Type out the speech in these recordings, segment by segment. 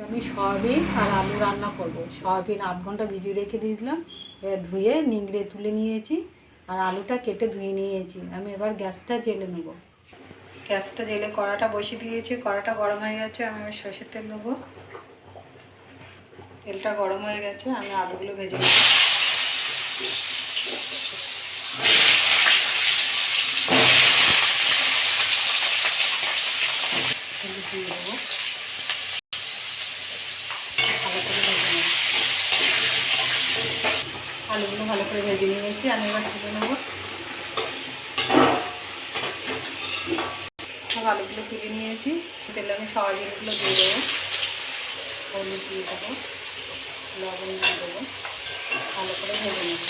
আমি সয়াবিন আর আলু রান্না করব। সয়াবিন আধ ঘন্টা ভিজিয়ে রেখে দিয়েছিলাম, এবার ধুয়ে নিংড়ে তুলে নিয়েছি আর আলুটা কেটে ধুয়ে নিয়েছি। আমি এবার গ্যাসটা জেলে নেব। গ্যাসটা জেলে কড়াটা বসিয়ে দিয়েছি, কড়াটা গরম হয়ে গেছে। আমি এবার সরষের তেল নেবো। তেলটা গরম হয়ে গেছে, আমি আলুগুলো ভেজে নেব। দিয়ে দেবো, ভালো করে ভেজে নেব। আলুগুলো ভালো করে ভেজে নিয়েছি, আমি এবার তুলে নেব। সব আলুগুলো তুলে নিয়েছি, তেলে আমি সয়াবিনগুলো দিয়ে দেবো, হলুদ দিয়ে দেবো, লবণ দিয়ে দেবো, ভালো করে ভেজে নেব।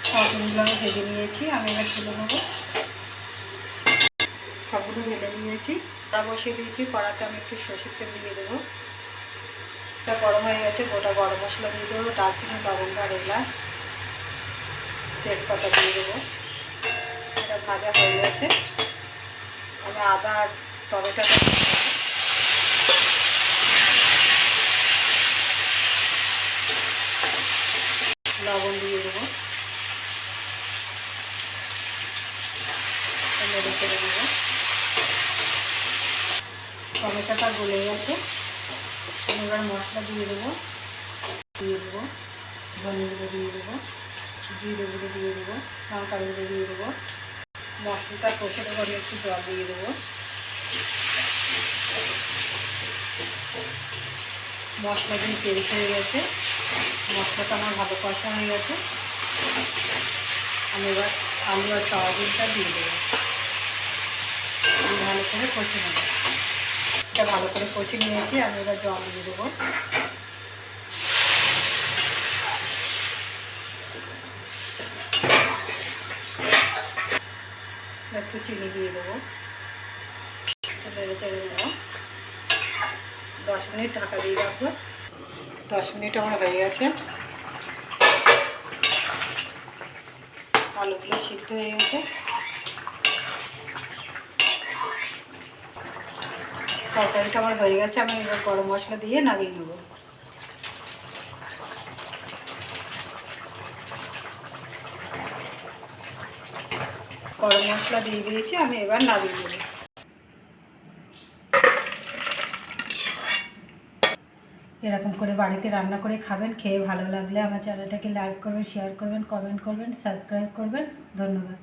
সয়াবিনগুলো আমি ভেজে নিয়েছি, আমি এবার তুলে নেবো। সবগুলো ভেজে নিয়েছি, কড়া বসিয়ে দিয়েছি। কড়াতে আমি একটু সরষের তেল দিয়ে দেবো। এটা গরম হয়ে গেছে, গোটা গরম মশলা দিয়ে দেবো, দারচিনি, লবঙ্গ আর এলাচ, তেজপাতা দিয়ে দেবো। এটা ভাজা হয়ে গেছে, আমি আদা আর টমেটোটা লবণ দিয়ে দেবো, নেড়ে চেড়ে দেবো। টমেটোটা গলে গেছে, আমি এবার মশলা দিয়ে দেবো, ধনে গুঁড়ো দিয়ে দেবো, জিরে গুঁড়ো দিয়ে দেবো, লঙ্কা গুঁড়ো দিয়ে দেবো। মশলাটা কষে দেবো, আমি একটু জল দিয়ে দেবো। মশলা দিয়ে তেল হয়ে গেছে, মশলাটা আমার ভালো কষা হয়ে গেছে। আমি এবার আলু আর সয়াবিনটা দিয়ে দেবো, আমি ভালো করে কষে নেব। এটা ভালো করে কষে নিয়েছি, আমি এবার জল দিয়ে দেবো। একটু চিনি দিয়ে দেবো, নেড়ে চেড়ে দেবো। 10 মিনিট ঢাকা দিয়ে রাখবো। 10 মিনিট আমার হয়ে গেছে, আলুগুলো সিদ্ধ হয়ে গেছে। তরকারিটা আমার হয়ে গেছে, আমি এবার গরম মশলা দিয়ে নামিয়ে নেব। গরম মশলা দিয়ে দিয়েছি, আমি এবার নামিয়ে নেব। এরকম করে বাড়িতে রান্না করে খাবেন, খেয়ে ভালো লাগলে আমার চ্যানেলটাকে লাইক করবেন, শেয়ার করবেন, কমেন্ট করবেন, সাবস্ক্রাইব করবেন। ধন্যবাদ।